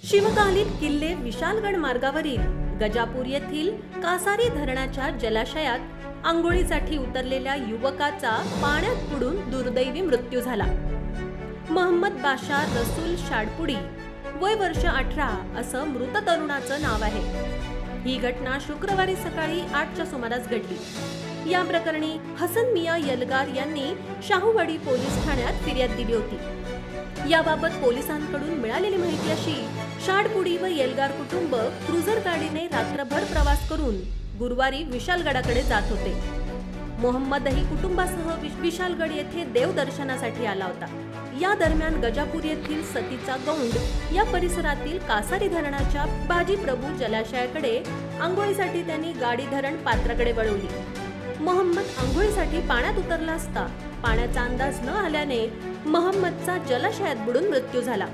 शिवकालीन किल्ले विशालगड मार्गावरील गजापूर येथील कासारी धरणाच्या जलाशयात आंघोळीसाठी उतरलेल्या युवकाचा पाण्यात बुडून दुर्दैवी मृत्यू झाला. मोहम्मद बाशा रसूल शाडपुडी, वय वर्ष 18 असं मृत तरुणाचं नाव आहे. ही घटना शुक्रवारी सकाळी 8च्या सुमारास घडली. या प्रकरणी हसन मिया यलगार यांनी शाहूवाडी पोलीस ठाण्यात फिर्याद दिली होती. याबाबत पोलिसांकडून मिळालेली माहिती अशी, शाडपुडी व येलगार कुटुंब क्रुझर गाडीने रात्रभर प्रवास करून गुरुवारी विशालगडाकडे जात होते. मोहम्मदही कुटुंबासह विशालगड येथे देवदर्शनासाठी आला होता. या दरम्यान गजापूर येथील सतीचा गौंड या परिसरातील कासारी धरणाच्या बाजी प्रभू जलाशयाकडे आंघोळीसाठी त्यांनी गाडी धरण पात्राकडे वळवली. मोहम्मद आंघोळीसाठी पाण्यात उतरला असता पाण्याचा अंदाज न आल्याने मोहम्मदचा जलाशयात बुडून मृत्यू झाला.